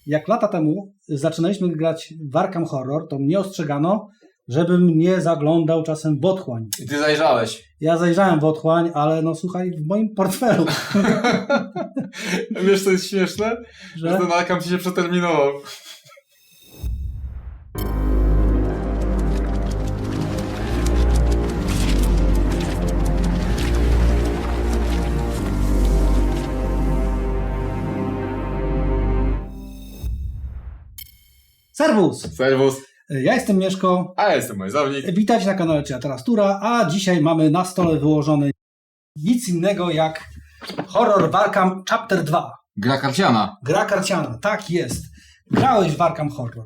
jak lata temu zaczynaliśmy grać w Arkham Horror, to mnie ostrzegano, żebym nie zaglądał czasem w otchłań. I ty zajrzałeś. Ja zajrzałem w otchłań, ale no słuchaj, w moim portfelu. Wiesz, co jest śmieszne? Że? Że ten Arkham ci się przeterminował. Serwus! Serwus. Ja jestem Mieszko. A ja jestem Majzownik. Witajcie na kanale Czy ja teraz Tura, a dzisiaj mamy na stole wyłożony nic innego jak Horror w Arkham Chapter 2. Gra karciana. Gra karciana, tak jest. Grałeś w Arkham Horror.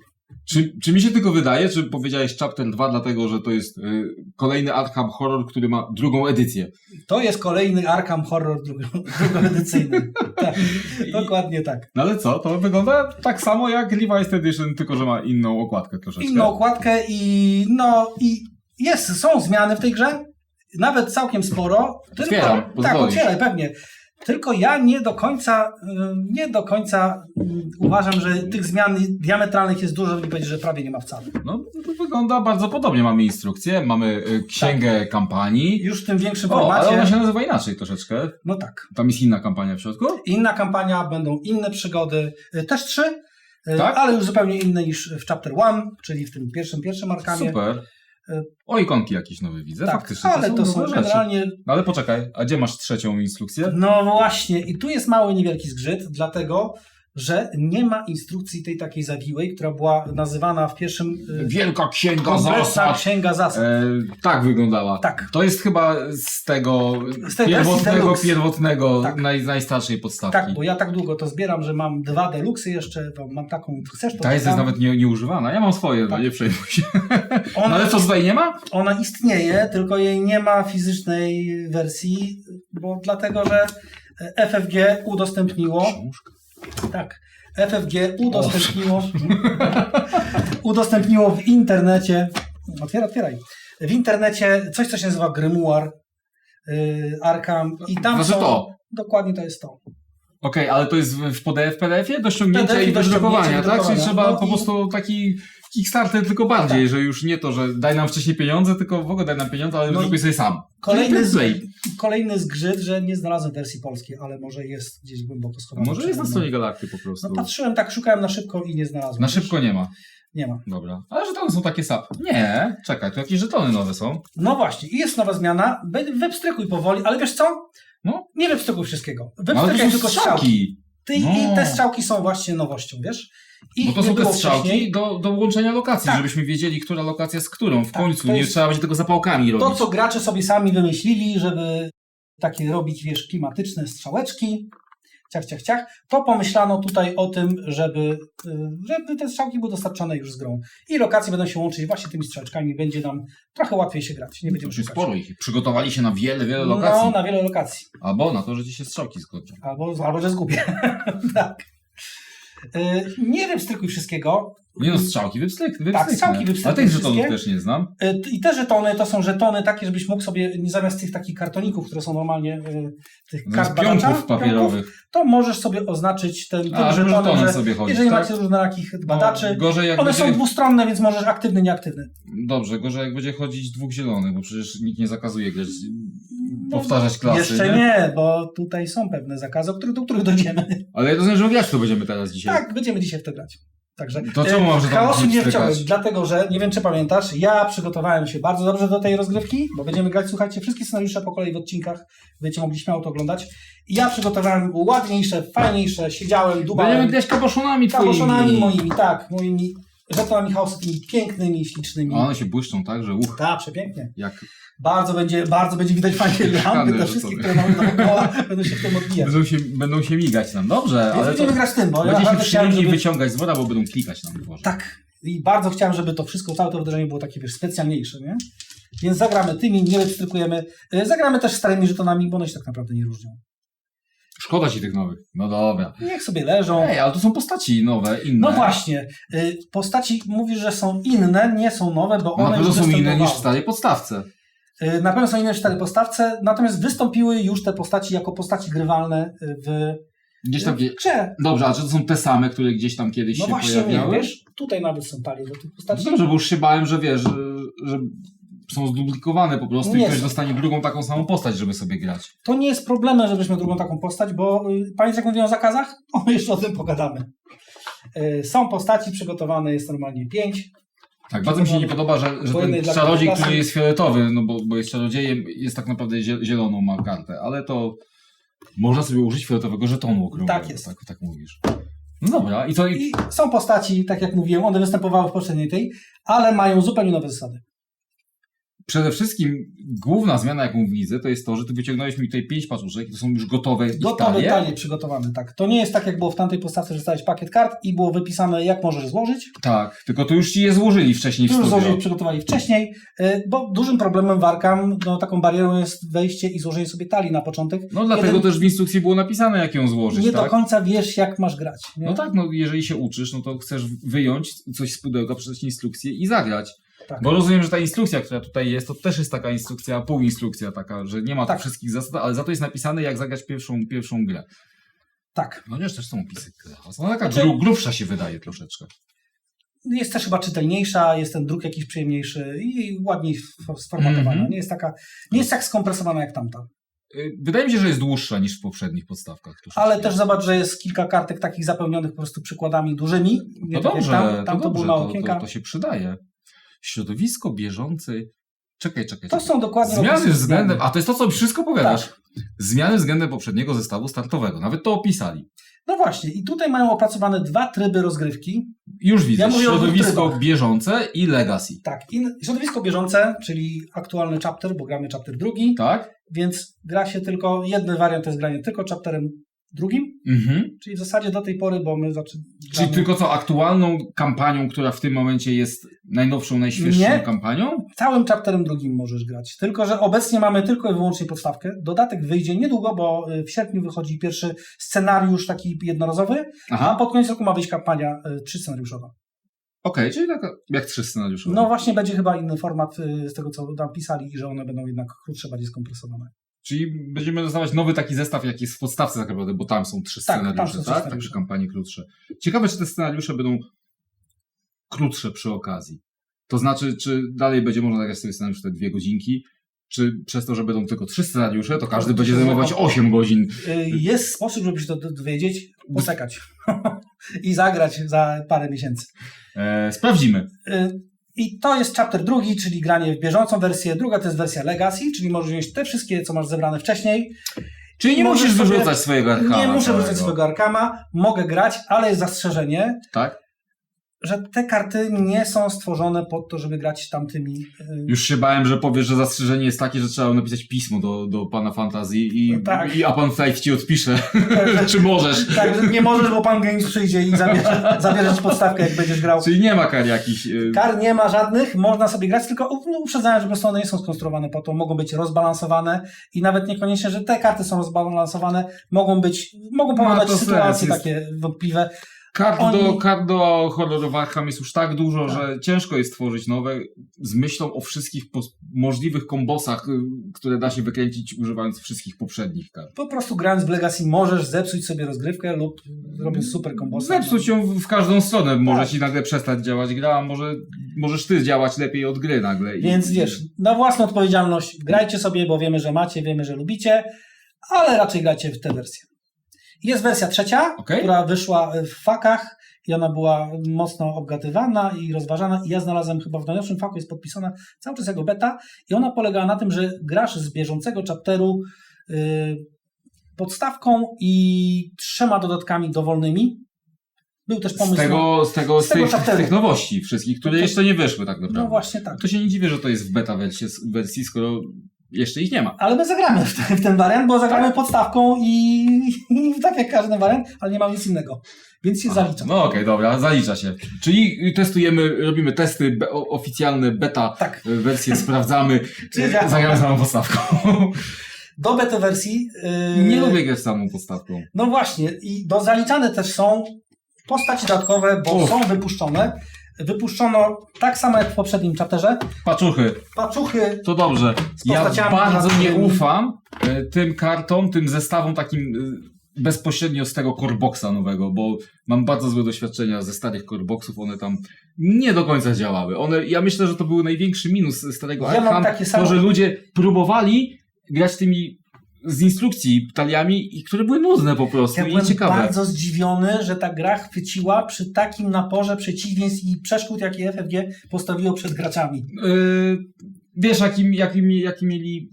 Czy mi się tylko wydaje, czy powiedziałeś Chapter 2 dlatego, że to jest kolejny Arkham Horror, który ma drugą edycję? To jest kolejny Arkham Horror drugoedycyjny. Tak, dokładnie tak. No ale co? To wygląda tak samo jak Revised Edition, tylko że ma inną okładkę troszeczkę. Inną okładkę i są zmiany w tej grze. Nawet całkiem sporo. Otwieram, tak, pozwolisz. otwieraj, pewnie. Tylko ja nie do końca uważam, że tych zmian diametralnych jest dużo, żeby powiedzieć, że prawie nie ma wcale. No to wygląda bardzo podobnie. Mamy instrukcję, mamy księgę kampanii. Już w tym większym O, formacie. ale ona się nazywa inaczej troszeczkę. No tak. Tam jest inna kampania w środku? Inna kampania, będą inne przygody. Też 3, Tak? ale już zupełnie inne niż w Chapter 1, czyli w tym pierwszym Arkhamie. Super. O, ikonki jakieś nowe widzę, Tak, faktycznie. ale to są nowe rzeczy. generalnie... No ale poczekaj, a gdzie masz trzecią instrukcję? No właśnie, i tu jest mały, niewielki zgrzyt, dlatego, że nie ma instrukcji tej takiej zawiłej, która była nazywana w pierwszym... Wielka księga kompletna zasad. księga zasad. Tak wyglądała. Tak. To jest chyba z tego tej wersji deluxe. pierwotnego Tak. najstarszej podstawki. Tak, bo ja tak długo to zbieram, że mam 2 deluxy jeszcze, to mam taką, chcesz to... Ta jest tam. nawet nieużywana. Ja mam swoje, Tak. no nie przejmuj się. Ona, No ale co tutaj nie ma? ona istnieje, tylko jej nie ma fizycznej wersji, bo dlatego, że FFG udostępniło... Książka. Tak. FFG udostępniło w internecie. Otwieraj. W internecie coś, co się nazywa Grimoire Arkham i tam Znaczy są... to. Dokładnie to jest to. Okej, ale to jest w PDF-ie do ściągnięcia PDF i do drukowania, ściągnięcia i tak? Czyli drukowania. trzeba No po i- prostu taki Kickstarter tylko bardziej, Tak. że już nie to, że daj nam wcześniej pieniądze, tylko w ogóle daj nam pieniądze, ale No wydrukuj i sobie sam. Kolejny, kolejny zgrzyt, że nie znalazłem wersji polskiej, ale może jest gdzieś głęboko schowana. Może jest na stronie Galakty po prostu. No patrzyłem, tak szukałem na szybko i nie znalazłem. Na szybko nie ma. Nie ma. Dobra. Ale żetony są takie sap. Nie, czekaj, tu jakieś żetony nowe są. No właśnie, i jest nowa zmiana. Wypstrykuj powoli, ale wiesz co? No. Nie wypstrykuj wszystkiego. No, ale Wypstrykaj to tylko są strzałki. strzałki. No. I te strzałki są właśnie nowością, wiesz? I Bo to nie są było te strzałki wcześniej. do łączenia lokacji, Tak. żebyśmy wiedzieli, która lokacja z którą. W Tak, końcu to nie jest- trzeba będzie tego zapałkami robić. To, co gracze sobie sami wymyślili, żeby takie robić, wiesz, klimatyczne strzałeczki, ciach, to pomyślano tutaj o tym, żeby te strzałki były dostarczone już z grą. I lokacje będą się łączyć właśnie tymi strzałeczkami, będzie nam trochę łatwiej się grać. Nie będziemy Dosyć szukać. sporo ich. Przygotowali się na wiele lokacji. No, na wiele lokacji. Albo na to, że ci się strzałki zgodzą. Albo że zgubię. Tak. Nie wypstrykuj wszystkiego. Nie no, strzałki wypstryknę. Tak, strzałki wypstryknę A tych żetonów wszystkie. też nie znam. I te żetony to są żetony takie, żebyś mógł sobie zamiast tych takich kartoników, które są normalnie tych Z kart pionków badacza, papierowych. to możesz sobie oznaczyć tym A, żeby żetonem, żetonem że sobie chodzić, jeżeli tak? macie różnorakich badaczy, No, gorzej jak one będzie... są dwustronne, więc możesz aktywny, nieaktywny. Dobrze, gorzej jak będzie chodzić 2 zielonych, bo przecież nikt nie zakazuje grać, powtarzać klasy, Jeszcze nie, bo tutaj są pewne zakazy, do których dojdziemy. Ale ja rozumiem, że grać to będziemy teraz dzisiaj. Tak, będziemy dzisiaj w to grać. Także To czemu mam, że tam chaosu gdzieś nie wstrykać? wciąłem, dlatego że, nie wiem czy pamiętasz, ja przygotowałem się bardzo dobrze do tej rozgrywki, bo będziemy grać, słuchajcie, wszystkie scenariusze po kolei w odcinkach, będziecie mogli śmiało to oglądać. I ja przygotowałem ładniejsze, fajniejsze, siedziałem, dubałem. Będziemy grać kaboszonami Kaboszonami twoimi. moimi żetonami chaosu, tymi pięknymi, ślicznymi. A one się błyszczą, tak, że Tak, przepięknie. jak Bardzo będzie widać fajnie lampy, te że wszystkie, sobie. które mamy dookoła, będą się w tym odbijać. będą się migać nam. Dobrze, Więc ale będziemy to grać z tym, bo ja będzie się naprawdę chciałem, przyjemniej żeby... wyciągać z wora, bo będą klikać nam w worze. Tak. I bardzo chciałem, żeby to wszystko, całe to wydarzenie było takie, wiesz, specjalniejsze, nie? Więc zagramy tymi, nie wypstrykujemy. Zagramy też starymi żetonami, bo one się tak naprawdę nie różnią. Szkoda ci tych nowych. No dobra. Niech sobie leżą. Ej, ale to są postaci nowe, inne. No właśnie. Postaci mówisz, że są inne, nie są nowe, bo Na one pewno już są inne niż w występowały. starej podstawce. Na pewno są inne w starej podstawce, natomiast wystąpiły już te postaci jako postaci grywalne Gdzieś tam... w grze. Dobrze, a czy to są te same, które gdzieś tam kiedyś No się właśnie pojawiały? nie, wiesz, tutaj nawet są talie do tych postaci. No dobrze, bo już się bałem, że wiesz, że są zduplikowane po prostu Nie i ktoś są. dostanie drugą taką samą postać, żeby sobie grać. To nie jest problemem, żebyśmy drugą taką postać, bo pamiętasz jak mówiłem o zakazach? O, jeszcze o tym pogadamy. Są postaci przygotowane, jest normalnie 5. Tak, bardzo mi się nie podoba, że Wojny ten dla czarodziej, klasy. który jest fioletowy, no bo jest czarodziejem, jest tak naprawdę zieloną ma kartę, ale to można sobie użyć fioletowego żetonu okrągłego. Tak jest. Tak mówisz. No dobra, i co? I są postaci, tak jak mówiłem, one występowały w poprzedniej tej, ale mają zupełnie nowe zasady. Przede wszystkim główna zmiana, jaką widzę, to jest to, że ty wyciągnąłeś mi tutaj 5 paczuszek i to są już gotowe Gotowe talie przygotowane, tak. To nie jest tak, jak było w tamtej podstawce, że dostałeś pakiet kart i było wypisane, jak możesz złożyć. Tak, tylko to już ci je złożyli wcześniej w Już studio. złożyli, przygotowali wcześniej, bo dużym problemem w Arkham, no taką barierą jest wejście i złożenie sobie talii na początek. No dlatego też w instrukcji było napisane, jak ją złożyć, nie tak? do końca wiesz, jak masz grać. Nie? No tak, no jeżeli się uczysz, no to chcesz wyjąć coś z pudełka, przeczytać instrukcję i zagrać. Tak. Bo rozumiem, że ta instrukcja, która tutaj jest, to też jest taka instrukcja, półinstrukcja taka, że nie ma Tak. tych wszystkich zasad, ale za to jest napisane, jak zagrać pierwszą grę. Tak. No wiesz, też są opisy. Ona taka Znaczy- grubsza się wydaje troszeczkę. Jest też chyba czytelniejsza, jest ten druk jakiś przyjemniejszy i ładniej sformatowana. Mhm. Nie jest tak skompresowana jak tamta. Wydaje mi się, że jest dłuższa niż w poprzednich podstawkach. troszeczkę. Ale też zobacz, że jest kilka kartek takich zapełnionych po prostu przykładami dużymi. Nie No tak jak dobrze, tam to to dobrze, były małe okienka. to się przydaje. Środowisko bieżące... Czekaj. To są dokładnie Zmiany opisy względem... zmian. A to jest to, co wszystko powiadasz. Tak. Zmiany względem poprzedniego zestawu startowego. Nawet to opisali. No właśnie, i tutaj mają opracowane 2 tryby rozgrywki. Już widzę. Ja mówię o dwóch Środowisko trybach. bieżące i Legacy. Tak, i środowisko bieżące, czyli aktualny chapter, bo gramy chapter 2, Tak? więc gra się tylko, jeden wariant to jest granie tylko chapterem 2, Mhm. czyli w zasadzie do tej pory, bo my Czyli tylko co, aktualną kampanią, która w tym momencie jest najnowszą, najświeższą Nie. kampanią? całym chapterem 2 możesz grać. Tylko że obecnie mamy tylko i wyłącznie podstawkę. Dodatek wyjdzie niedługo, bo w sierpniu wychodzi pierwszy scenariusz taki jednorazowy, a Aha, pod koniec roku ma wyjść kampania 3-scenariuszowa. okej, czyli taka jak 3 scenariusze. No właśnie będzie chyba inny format z tego, co tam pisali i że one będą jednak krótsze, bardziej skompresowane. Czyli będziemy dostawać nowy taki zestaw, jak jest w podstawce tak naprawdę, bo tam są 3 Tak, tam scenariusze, są trzy tak? scenariusze. Także kampanie krótsze. Ciekawe, czy te scenariusze będą krótsze przy okazji. To znaczy, czy dalej będzie można zagrać sobie scenariusz te 2 godzinki, czy przez to, że będą tylko 3 scenariusze, to każdy To będzie się zajmować zgadza. 8 godzin. Jest sposób, żeby się to dowiedzieć, posekać i zagrać za parę miesięcy. Sprawdzimy. I to jest chapter 2, czyli granie w bieżącą wersję. Druga to jest wersja Legacy, czyli możesz wziąć te wszystkie, co masz zebrane wcześniej. Czyli nie Możesz musisz sobie- wyrzucać swojego Arkama. Nie muszę całego. wrzucać swojego Arkama, mogę grać, ale jest zastrzeżenie, Tak? że te karty nie są stworzone pod to, żeby grać tamtymi. Już się bałem, że powiesz, że zastrzeżenie jest takie, że trzeba napisać pismo do pana fantazji i, No tak. a pan Flight ci odpisze, czy możesz. Tak, że nie możesz, bo pan Games przyjdzie i zabierze ci podstawkę, jak będziesz grał. Czyli nie ma kar jakichś... Kar nie ma żadnych, można sobie grać, tylko uprzedzałem, że po prostu one nie są skonstruowane po to, mogą być rozbalansowane i nawet niekoniecznie, że te karty są rozbalansowane, mogą powodować to sytuacje sens, takie wątpliwe. Kart do horrorów Arkham jest już tak dużo, że ciężko jest tworzyć nowe z myślą o wszystkich możliwych kombosach, które da się wykręcić używając wszystkich poprzednich kart. Po prostu grając w Legacy możesz zepsuć sobie rozgrywkę lub robiąc super kombosy. Zepsuć ją w każdą stronę. Może Tak. ci nagle przestać działać gra, a możesz ty działać lepiej od gry nagle. Więc wiesz, na własną odpowiedzialność grajcie sobie, bo wiemy, że macie, wiemy, że lubicie, ale raczej grajcie w tę wersję. Jest wersja trzecia, Okej. która wyszła w fakach i ona była mocno obgadywana i rozważana i ja znalazłem chyba w najnowszym faku, jest podpisana cały czas jako beta i ona polegała na tym, że grasz z bieżącego chapteru podstawką i 3 dodatkami dowolnymi. Był też pomysł Z tych nowości wszystkich, które jeszcze nie wyszły tak naprawdę. No właśnie tak. To się nie dziwię, że to jest w beta wersji, skoro jeszcze ich nie ma. Ale my zagramy w ten wariant, bo zagramy podstawką i tak jak każdy wariant, ale nie ma nic innego. Więc się zalicza. No okej, dobra, zalicza się. Czyli robimy testy oficjalne, beta Tak. wersję sprawdzamy, Czy działa? zagramy samą podstawką. Do beta wersji... Nie lubię grać samą podstawką. No właśnie, i zaliczane też są postaci dodatkowe, bo są wypuszczone. Wypuszczono tak samo jak w poprzednim chapterze. Paczuchy. To dobrze. Z Ja postaciami bardzo nie dodatkowymi. ufam tym kartom, tym zestawom takim bezpośrednio z tego coreboxa nowego, bo mam bardzo złe doświadczenia ze starych coreboxów, one tam nie do końca działały. Ja myślę, że to był największy minus starego Ja mam Arkham, takie same- to, że ludzie próbowali grać tymi z instrukcji taliami, i które były nudne po prostu Ja i byłem nieciekawe. bardzo zdziwiony, że ta gra chwyciła przy takim naporze przeciwieństw i przeszkód, jakie FFG postawiło przed graczami. Wiesz, jaki mieli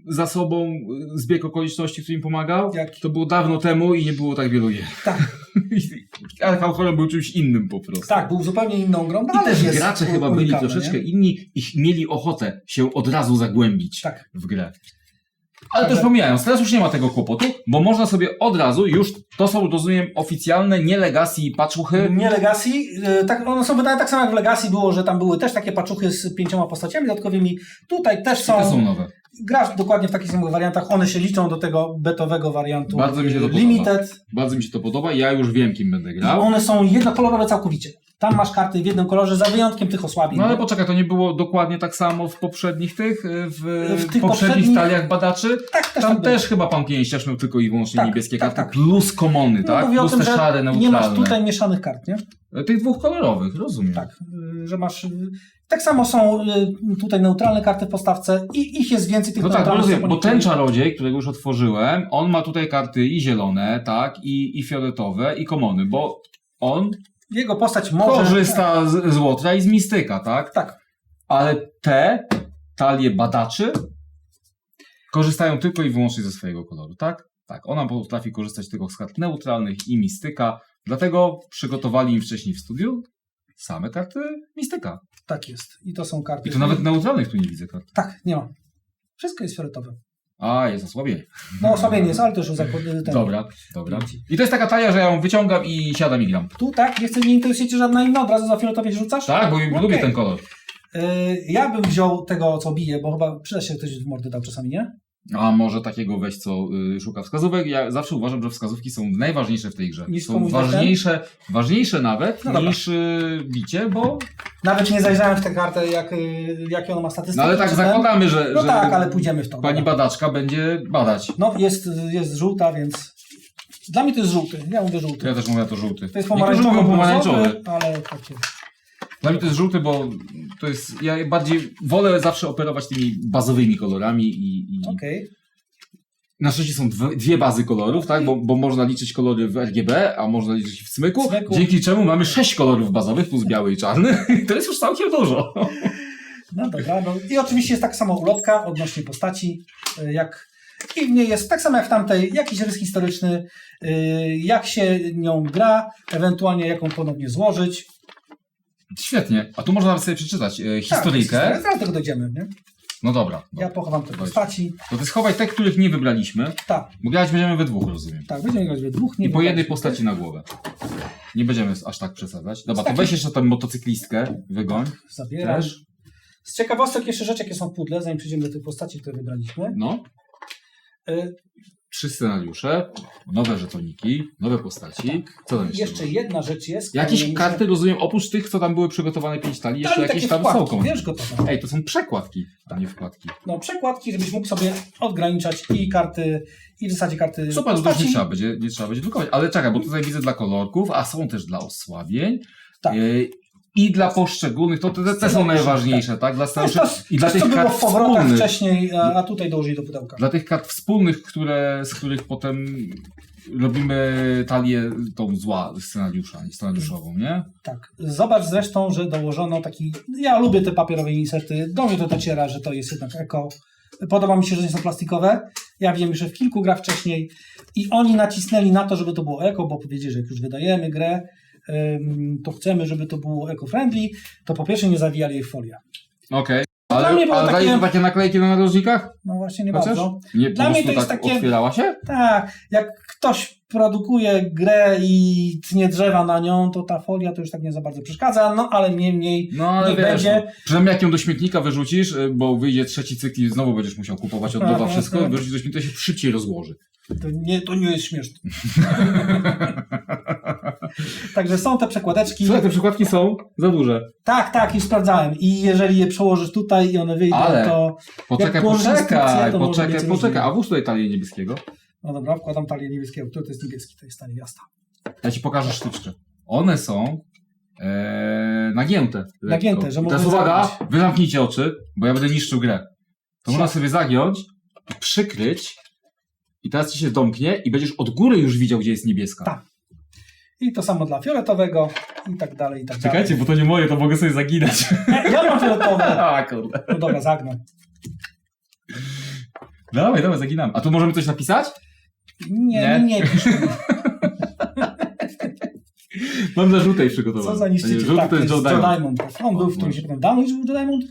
za sobą zbieg okoliczności, który im pomagał? Jaki? To było dawno temu i nie było tak wielu gier. Tak, Arkham Horror był czymś innym po prostu. tak, był zupełnie inną grą, no, I ale też jest gracze chyba byli unikalny, troszeczkę nie? inni i mieli ochotę się od razu zagłębić Tak. w grę. Ale też pomijając, teraz już nie ma tego kłopotu, bo można sobie od razu już, to są, rozumiem, oficjalne, nie Legacy paczuchy. Nie Legacy, tak, one są wydane tak samo jak w Legacy było, że tam były też takie paczuchy z 5 postaciami dodatkowymi. Tutaj też Te są są, nowe. grasz dokładnie w takich samych wariantach, one się liczą do tego betowego wariantu Bardzo mi się to podoba. Limited. Bardzo mi się to podoba, ja już wiem, kim będę I grał. one są jednokolorowe całkowicie. Tam masz karty w jednym kolorze, za wyjątkiem tych osłabień. No ale poczekaj, to nie było dokładnie tak samo w poprzednich w tych poprzednich poprzednich- taliach badaczy? tak, też Tam tak też chyba pan pięściarz miał tylko i wyłącznie Tak, niebieskie tak, karty, tak. plus komony, No, tak? mówię o Plus tym, te że szare, nie neutralne. masz tutaj mieszanych kart, nie? Tych dwóch kolorowych, rozumiem. Tak, że masz... Tak samo są tutaj neutralne karty w podstawce i ich jest więcej tych No tak, neutralnych. rozumiem, co bo ten poniekąd- czarodziej, którego już otworzyłem, on ma tutaj karty i zielone, tak, i fioletowe, i komony, bo on Jego postać może... korzysta z Łotra i z Mistyka, tak? Tak. Ale te talie badaczy korzystają tylko i wyłącznie ze swojego koloru, tak? Tak, ona potrafi korzystać tylko z kart neutralnych i Mistyka, dlatego przygotowali im wcześniej w studiu same karty Mistyka. Tak jest. I to są karty... I to nawet neutralnych tu nie widzę kart. Tak, nie ma. Wszystko jest fioletowe. A, jest osłabienie. No osłabienie jest, ale to już ten... Dobra. I to jest taka talia, że ja ją wyciągam i siadam i gram. Tu tak, nie interesuje cię żadna inna, od razu za fioletowie rzucasz? Tak, bo Okej. lubię ten kolor. Ja bym wziął tego, co bije, bo chyba przyda się ktoś w mordy dał czasami, nie? A może takiego weź, co szuka wskazówek. Ja zawsze uważam, że wskazówki są najważniejsze w tej grze. Niż Są komuś ważniejsze nawet No dobra. niż bicie, bo... Nawet nie zajrzałem w tę kartę, jakie ona ma statystyki. No ale tak czy ten. zakładamy, że, No że tak, ale pójdziemy w to. pani Dobra. badaczka będzie badać. No jest żółta, więc... Dla mnie to jest żółty, ja mówię żółty. Ja też mówię, to żółty. To jest Niektórzy mówią pomarańczowy, ale takie... Dla mnie to jest żółty, bo to jest... Ja bardziej wolę zawsze operować tymi bazowymi kolorami i... Okej. Na szczęście są dwie bazy kolorów, tak? Bo można liczyć kolory w RGB, a można liczyć w cmyku, Cmyku. dzięki czemu mamy 6 kolorów bazowych plus biały i czarny. To jest już całkiem dużo. No dobra, no i oczywiście jest tak samo ulotka odnośnie postaci, jak i w niej jest tak samo jak w tamtej, jakiś rys historyczny, jak się nią gra, ewentualnie jaką ponownie złożyć. Świetnie. A tu można nawet sobie przeczytać historyjkę. Tak, zaraz do tego dojdziemy, nie? No dobra. Ja pochowam te Weź. postaci. To ty schowaj te, których nie wybraliśmy, Tak, bo grać będziemy we dwóch, rozumiem. tak, będziemy grać we dwóch. I po jednej wybraliśmy. postaci na głowę. Nie będziemy aż tak przesadzać. Dobra, to Taki- weź jeszcze tę motocyklistkę, wygoń. Zabieram. Też. Z ciekawostek jeszcze rzeczy, jakie są w pudle, zanim przejdziemy do tych postaci, które wybraliśmy. No. Y, 3 scenariusze, nowe żetoniki, nowe postaci. Co tam jeszcze? Jeszcze jedna rzecz jest. Jakieś którą karty, rozumiem, oprócz tych, co tam były przygotowane 5 talii, jeszcze takie jakieś tam wkładki, są. wiesz, gotowe. Ej, to są przekładki, a nie wkładki. No, przekładki, żebyś mógł sobie odgraniczać i karty, i w zasadzie karty Super, to też postaci. nie trzeba będzie drukować. Ale czekaj, bo tutaj widzę dla kolorków, a są też dla osłabień. Tak. I dla poszczególnych, to te są najważniejsze, tak? Dla To jest starszych to, i dla coś, tych co było kart w powrotach wspólnych. wcześniej, a tutaj dołożyli do pudełka. Dla tych kart wspólnych, z których potem robimy talię tą scenariuszową, nie? Tak. Zobacz zresztą, że dołożono taki... Ja lubię te papierowe inserty. Do mnie to dociera, że to jest jednak eko. Podoba mi się, że nie są plastikowe. Ja wiem, że w kilku grach wcześniej i oni nacisnęli na to, żeby to było eko, bo powiedzieli, że jak już wydajemy grę, to chcemy, żeby to było eco-friendly, to po pierwsze nie zawijali jej w folię. Okej. Dla mnie było Ale takie- daje takie naklejki na narożnikach? No właśnie nie Chociaż? bardzo. Nie, Dla po mnie prostu to jest tak takie- otwierała się? Tak, jak ktoś produkuje grę i tnie drzewa na nią, to ta folia to już tak nie za bardzo przeszkadza, no ale niemniej No ale niech wiesz, będzie. no, przynajmniej jak ją do śmietnika wyrzucisz, bo wyjdzie 3. cykl i znowu będziesz musiał kupować od nowa wszystko, wyrzucisz do śmietnika, to się szybciej rozłoży. To nie jest śmieszne. Także są te przekładeczki. Słuchaj, te przykładki są za duże. Tak, już sprawdzałem. I jeżeli je przełożysz tutaj i one wyjdą, Ale- to Poczekaj, położysz instrukcję, to może być różnie. A włóż tutaj talię niebieskiego. No dobra, wkładam talię niebieskiego. Który to jest niebieski? To jest talia jasna. Ja ci pokażę sztuczkę. One są nagięte. lekko. Nagięte, że I teraz można uwaga, zagiąć. wy zamknijcie oczy, bo ja będę niszczył grę. To można Siad. sobie zagiąć, przykryć i teraz ci się domknie i będziesz od góry już widział, gdzie jest niebieska. Tak. I to samo dla fioletowego i tak dalej, i tak Czekajcie, bo to nie moje, to mogę sobie zaginać. dalej. Ja mam fioletowe. A, kurde. No dobra, zagnę. Dawaj, zaginamy. A tu możemy coś napisać? Nie pisz. Mam na żółtej przygotowane. Co za niszczyciel. Żółty Tak, to jest Joe Diamond. Tak. On był w którymś potem. Dawno już był Joe Diamond?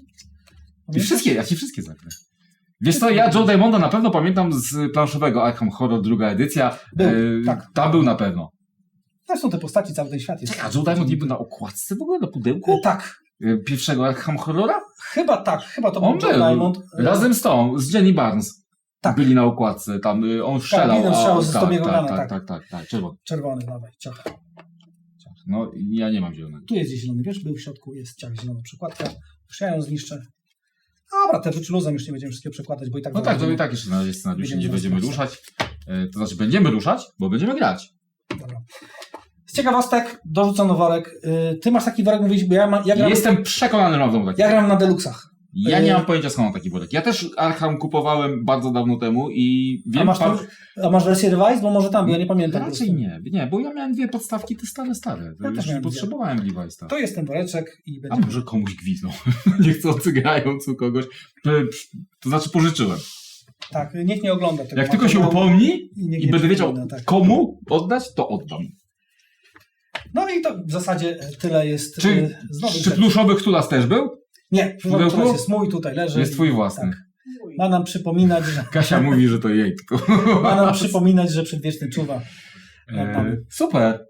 I wszystkie, ja ci wszystkie zagrę. Wiesz co, ja Joe Diamonda na pewno pamiętam z planszowego Arkham Horror, druga edycja. Był, tak. Tam był na pewno. Zresztą te postaci, cały ten świat jest. A Joe Diamond nie był na okładce w ogóle, na pudełku? Tak. Pierwszego Arkham Horrora? Chyba tak. Chyba to był On Joe był. Diamond. Razem z tą, z Jenny Barnes. Tak. Byli na okładce, tam on strzelał. Karabinem strzelał z tak, Tommy'ego Gunna, tak, czerwony. Czerwony, dawaj, ciach. No, ja nie mam zielonego. Tu jest gdzieś zielony, wiesz, był w środku, jest ciach, zielona przekładka. Już ja ją zniszczę. Dobra, te rzeczy luzem już nie będziemy wszystkiego przekładać, bo i tak... No tak, to i tak jeszcze na razie scenariuszy nie będziemy Będziemy ruszać. To znaczy będziemy ruszać, bo będziemy grać. Dobra. Z ciekawostek dorzucono worek. Ty masz taki worek, mówisz, bo ja gram... Jestem przekonany, że mam w domu taki. Ja gram na deluxach. Ja nie mam pojęcia, skąd mam taki worek. Ja też Arkham kupowałem bardzo dawno temu i wiem... A masz wersję Revised? Bo może tam, bo ja nie pamiętam. Raczej nie, bo ja miałem dwie podstawki, te stare. Ja też Już nie miałem potrzebowałem Levi'sa. To jest ten woreczek i A będzie... może komuś gwizną. Niechcący grając u kogoś. To znaczy pożyczyłem. Tak, niech nie ogląda tego. Jak tylko się upomni niech i nie będę wiedział, przypomina, tak. komu oddać, to oddam. No i to w zasadzie tyle jest z nowych Czy rzeczy. pluszowy Chtulas też był? Nie, pudełku? teraz jest mój, tutaj leży. Jest twój własny. Tak. Ma nam przypominać, że... Kasia mówi, że to jej. Ma nam przypominać, że przedwieczny czuwa. Super.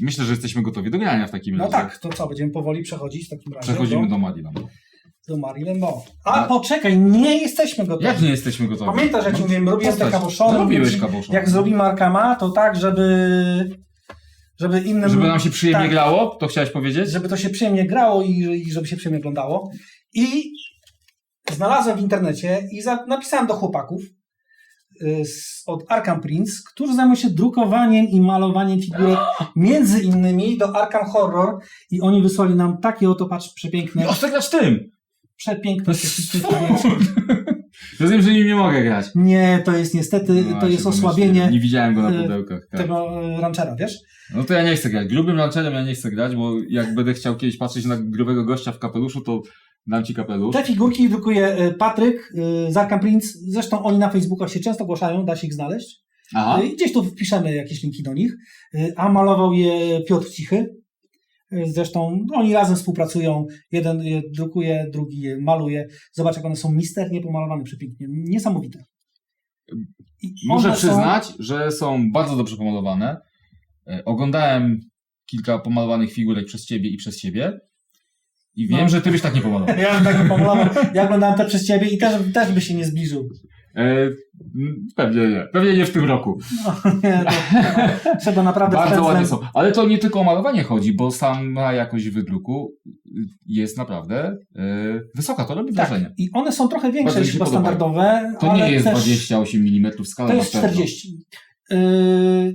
Myślę, że jesteśmy gotowi do grania w takim No razie. tak, to co, będziemy powoli przechodzić w takim razie Przechodzimy do Maryland. do Maryland Monroe. A poczekaj, nie jesteśmy gotowi. Jak nie jesteśmy gotowi? Pamiętasz, jak ci mówiłem, robiłem te postać. kaboszony. Robiłeś kaboszony. Jak zrobimy Arkama, to tak, żeby innym... Żeby nam się przyjemnie tak, grało? To chciałeś powiedzieć? żeby to się przyjemnie grało i żeby się przyjemnie oglądało. I znalazłem w internecie i napisałem do chłopaków od Arkham Prince, którzy zajmują się drukowaniem i malowaniem figurek, między innymi do Arkham Horror, i oni wysłali nam takie oto, patrz, przepiękne, Ja chcę grać tym! przepiękne Rozumiem, że nim nie mogę grać. Nie, to jest niestety, No, to jest się osłabienie domyśliłem. Nie widziałem go na pudełkach. Tak. tego ranchera, wiesz? No to ja nie chcę grać. Grubym rancherem ja nie chcę grać, bo jak będę chciał kiedyś patrzeć na grubego gościa w kapeluszu, to dam ci kapelusz. Te figurki drukuje Patryk z Arkham Prince. Zresztą oni na Facebookach się często ogłaszają, da się ich znaleźć. Aha. Gdzieś tu wpiszemy jakieś linki do nich. A malował je Piotr Cichy. Zresztą oni razem współpracują. Jeden je drukuje, drugi je maluje. Zobacz, jak one są misternie pomalowane, przepięknie. Niesamowite. I Muszę one przyznać, że są bardzo dobrze pomalowane. Oglądałem kilka pomalowanych figurek przez ciebie i przez ciebie. I wiem, że ty byś tak nie pomalował. Ja bym tak pomalował. Ja oglądałem te przez ciebie i też by się nie zbliżył. Pewnie nie. Pewnie nie w tym roku. No, nie, to trzeba naprawdę... Bardzo pędzlem- ładnie są. Ale to nie tylko o malowanie chodzi, bo sama jakość wydruku jest naprawdę wysoka. To robi Tak, wrażenie. i one są trochę większe Bardzo mi niż się chyba podobają. standardowe. To ale nie jest też, 28 mm skala. To jest na pewno. 40.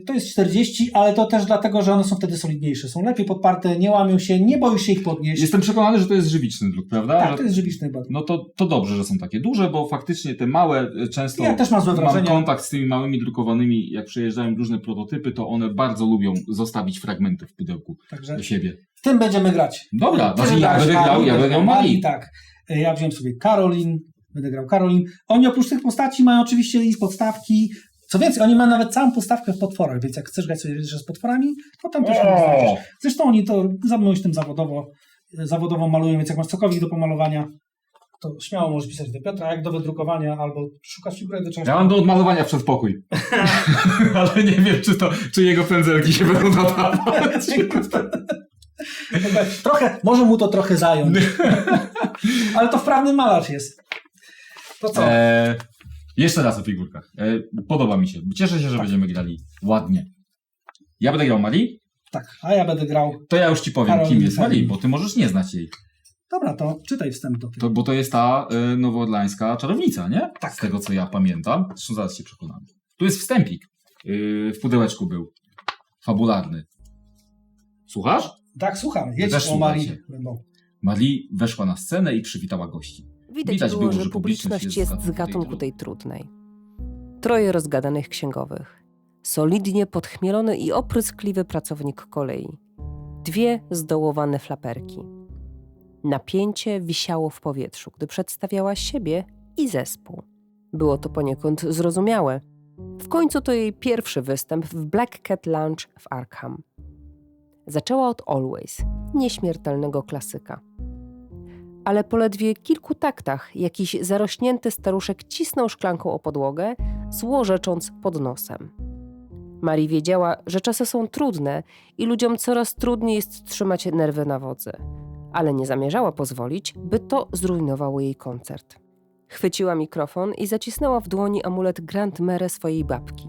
To jest 40, ale to też dlatego, że one są wtedy solidniejsze. Są lepiej podparte, nie łamią się, nie boisz się ich podnieść. Jestem przekonany, że to jest żywiczny druk, prawda? Tak, Że- to jest żywiczny bardzo. No to dobrze, że są takie duże, bo faktycznie te małe często Ja też mam złe mam wrażenie. kontakt z tymi małymi drukowanymi, jak przejeżdżają różne prototypy, to one bardzo lubią zostawić fragmenty w pudełku Także do siebie. w tym będziemy grać. Dobra, Ty znaczy ja wybrałeś będę grał, ja będę grał Mali. Tak. Ja wziąłem sobie Karolin, będę grał Karolin. Oni oprócz tych postaci mają oczywiście i podstawki. Co więcej, oni mają nawet całą podstawkę w potworach, więc jak chcesz grać sobie jeszcze z potworami, to tam też znajdziesz. Zresztą oni to zajmują się tym zawodowo malują, więc jak masz cokolwiek do pomalowania, to śmiało możesz pisać do Piotra, jak do wydrukowania, albo szukać figurek do czegoś. Ja mam do odmalowania przedpokój. Ale nie wiem, czy jego pędzelki się będą nadawać. Może mu to trochę zająć. Ale to wprawny malarz jest. To co? Jeszcze raz o figurkach. Podoba mi się. Cieszę się, że będziemy grali ładnie. Ja będę grał Mali, Tak, a ja będę grał. to ja już ci powiem, Karolin kim jest Mali, Karolin. bo ty możesz nie znać jej. Dobra, to czytaj wstęp do tego. Bo to jest ta nowoorlańska czarownica, nie? Tak. Z tego, co ja pamiętam. Zresztą zaraz się przekonam. Tu jest wstępik. W pudełeczku był. Fabularny. Słuchasz? Tak, słucham. Też Jedź o słuchajcie. Marii. No. Marie weszła na scenę i przywitała gości. Widać było, że że publiczność jest z gatunku tej trudnej. 3 rozgadanych księgowych. Solidnie podchmielony i opryskliwy pracownik kolei. 2 zdołowane flaperki. Napięcie wisiało w powietrzu, gdy przedstawiała siebie i zespół. Było to poniekąd zrozumiałe. W końcu to jej pierwszy występ w Black Cat Lounge w Arkham. Zaczęła od Always, nieśmiertelnego klasyka. Ale po ledwie kilku taktach jakiś zarośnięty staruszek cisnął szklanką o podłogę, złorzecząc pod nosem. Marie wiedziała, że czasy są trudne i ludziom coraz trudniej jest trzymać nerwy na wodzy, ale nie zamierzała pozwolić, by to zrujnowało jej koncert. Chwyciła mikrofon i zacisnęła w dłoni amulet Grand Mère swojej babki.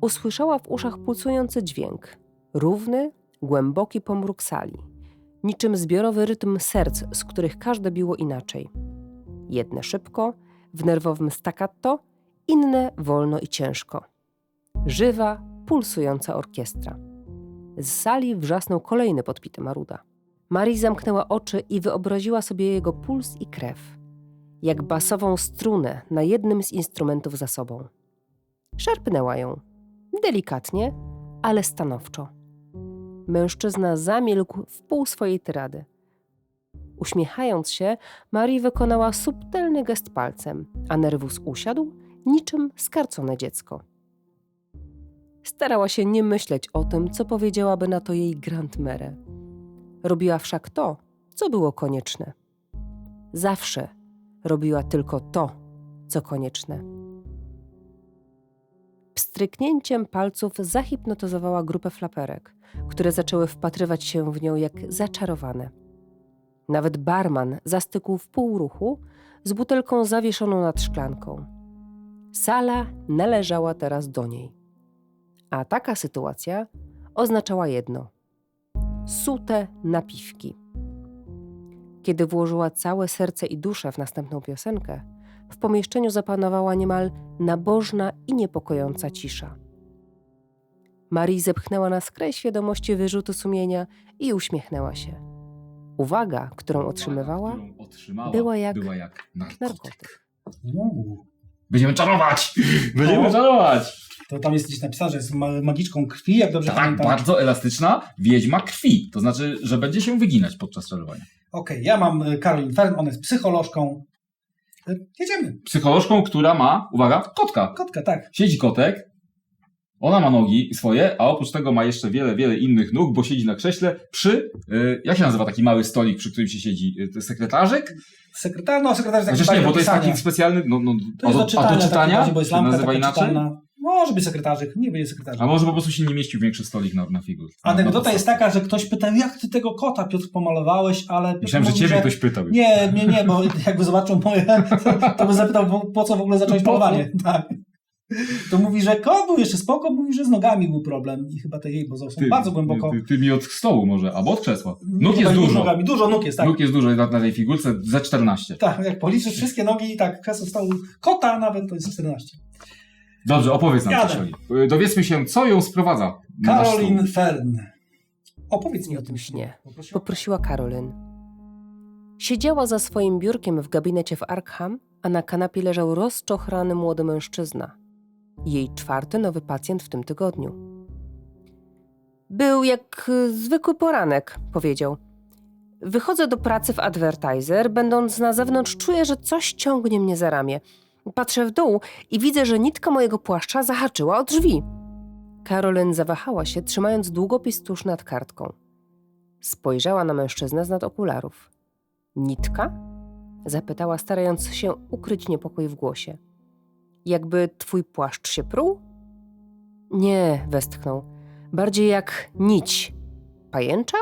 Usłyszała w uszach pulsujący dźwięk, równy, głęboki pomruk sali, niczym zbiorowy rytm serc, z których każde biło inaczej. Jedne szybko, w nerwowym staccato, inne wolno i ciężko. Żywa, pulsująca orkiestra. Z sali wrzasnął kolejny podpity maruda. Marie zamknęła oczy i wyobraziła sobie jego puls i krew, jak basową strunę na jednym z instrumentów za sobą. Szarpnęła ją, delikatnie, ale stanowczo. Mężczyzna zamilkł w pół swojej tyrady. Uśmiechając się, Marie wykonała subtelny gest palcem, a nerwus usiadł, niczym skarcone dziecko. Starała się nie myśleć o tym, co powiedziałaby na to jej Grand Mère. Robiła wszak to, co było konieczne. Zawsze robiła tylko to, co konieczne. Pstryknięciem palców zahipnotyzowała grupę flaperek, które zaczęły wpatrywać się w nią jak zaczarowane. Nawet barman zastygł w półruchu z butelką zawieszoną nad szklanką. Sala należała teraz do niej. A taka sytuacja oznaczała jedno – sute napiwki. Kiedy włożyła całe serce i duszę w następną piosenkę, w pomieszczeniu zapanowała niemal nabożna i niepokojąca cisza. Marie zepchnęła na skraj świadomości wyrzutu sumienia i uśmiechnęła się. Uwaga, którą otrzymywała, była jak narkotyk. Będziemy czarować! Będziemy czarować! To tam jest gdzieś napisane, że jest magiczką krwi, jak dobrze Tak, pamiętam. bardzo elastyczna wiedźma krwi. To znaczy, że będzie się wyginać podczas czarowania. Okej, ja mam Caroline Fern, ona jest psycholożką. Jedziemy. Psycholożką, która ma, uwaga, kotka. Kotka, tak. Siedzi kotek, ona ma nogi swoje, a oprócz tego ma jeszcze wiele, wiele innych nóg, bo siedzi na krześle przy, jak się nazywa taki mały stolik, przy którym się siedzi? Sekretarzyk? Sekretarz jest taki Chociaż nie, bo to jest pisania. taki specjalny, To jest do czytania, a do czytania? taki, bo jest lampka nazywa taka inaczej? czytalna. Może być sekretarzyk, nie będzie sekretarzyk. A może po prostu się nie mieścił większy stolik na figur. Anegdota jest taka, że ktoś pytał, jak ty tego kota, Piotr, pomalowałeś, ale... Piotr Myślałem, że mówi, ciebie ktoś pytał. Nie, bo jakby zobaczył moje, to by zapytał, po co w ogóle zacząłeś malowanie. Tak. To mówi, że kot był jeszcze spoko, mówi, że z nogami był problem i chyba te jej, bo są bardzo głęboko. Ty mi od stołu może, albo od krzesła. Nóg Chyba jest nie dużo. Nogami. Dużo nóg jest, tak. Nóg jest dużo na tej figurce, za 14. Tak, jak policzysz wszystkie nogi, tak, krzesło stołu kota nawet to jest 14. Dobrze, opowiedz nam Jadę. coś o niej. Dowiedzmy się, co ją sprowadza na nasz Caroline stół. Fern. Opowiedz mi o tym śnie. Poprosiła Caroline. Siedziała za swoim biurkiem w gabinecie w Arkham, a na kanapie leżał rozczochrany młody mężczyzna. Jej 4. nowy pacjent w tym tygodniu. Był jak zwykły poranek, powiedział. Wychodzę do pracy w Advertiser, będąc na zewnątrz czuję, że coś ciągnie mnie za ramię. Patrzę w dół i widzę, że nitka mojego płaszcza zahaczyła o drzwi. Caroline zawahała się, trzymając długopis tuż nad kartką. Spojrzała na mężczyznę z nad okularów. Nitka? Zapytała, starając się ukryć niepokój w głosie. Jakby twój płaszcz się pruł? Nie, westchnął. Bardziej jak nić. Pajęcza?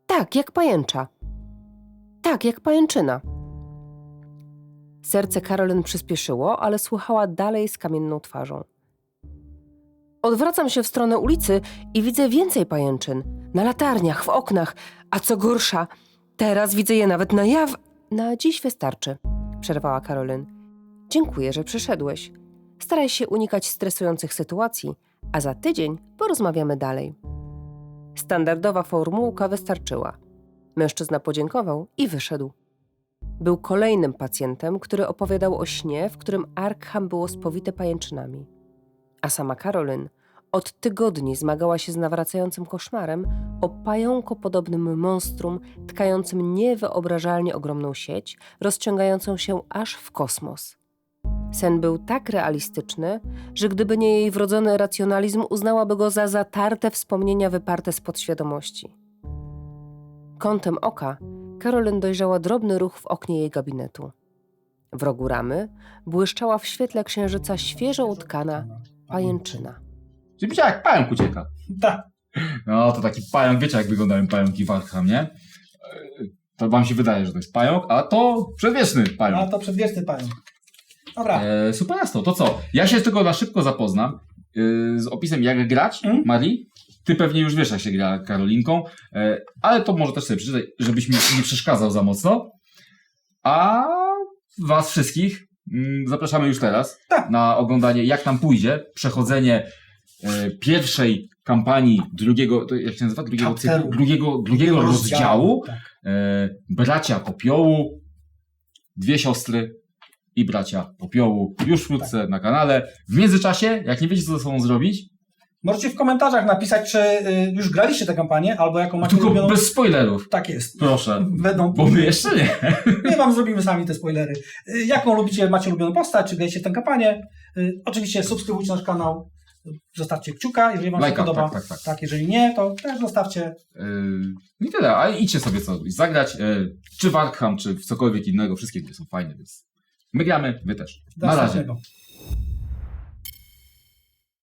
Tak, jak pajęcza. Tak, jak pajęczyna. Serce Caroline przyspieszyło, ale słuchała dalej z kamienną twarzą. Odwracam się w stronę ulicy i widzę więcej pajęczyn. Na latarniach, w oknach, a co gorsza, Teraz widzę je nawet na jaw. Na dziś wystarczy, przerwała Karolyn. Dziękuję, że przyszedłeś. Staraj się unikać stresujących sytuacji, a za tydzień porozmawiamy dalej. Standardowa formułka wystarczyła. Mężczyzna podziękował i wyszedł. Był kolejnym pacjentem, który opowiadał o śnie, w którym Arkham było spowite pajęczynami. A sama Karolyn od tygodni zmagała się z nawracającym koszmarem o pająkopodobnym monstrum tkającym niewyobrażalnie ogromną sieć, rozciągającą się aż w kosmos. Sen był tak realistyczny, że gdyby nie jej wrodzony racjonalizm, uznałaby go za zatarte wspomnienia wyparte z podświadomości. Kątem oka Karolyn dojrzała drobny ruch w oknie jej gabinetu. W rogu ramy błyszczała w świetle księżyca świeżo utkana pajęczyna. Czyli widziała, jak pająk ucieka. Tak. No, to taki pająk, wiecie jak wyglądają pająki w Arkham, nie? To wam się wydaje, że to jest pająk, a to przedwieczny A pająk. to przedwieczny pająk. Dobra. Super jasno, to co? Ja się tylko na szybko zapoznam z opisem jak grać, Marii. Ty pewnie już wiesz jak się gra Karolinką, ale to może też sobie przeczytaj, żebyś mi nie przeszkadzał za mocno. A was wszystkich zapraszamy już teraz Tak. na oglądanie jak nam pójdzie, przechodzenie pierwszej kampanii drugiego, to jak się nazywa? Drugiego cyklu, drugiego rozdziału. Tak. Bracia Popiołu, dwie siostry i bracia Popiołu. Już wkrótce na kanale. W międzyczasie, jak nie wiecie co ze sobą zrobić, Możecie w komentarzach napisać, czy już graliście tę kampanię, albo jaką macie tylko ulubioną. bez spoilerów. Tak jest. Proszę. Będą... Bo my jeszcze nie. My wam zrobimy sami te spoilery. Jaką lubicie, macie ulubioną postać, czy graliście w tę kampanię. Oczywiście subskrybujcie nasz kanał, zostawcie kciuka, jeżeli wam Lajka, się podoba. tak. Jeżeli nie, to też zostawcie. I tyle, ale idźcie sobie co zagrać, czy w Arkham, czy w cokolwiek innego. Wszystkie gry są fajne, więc my gramy, wy też. Do Na razie. następnego.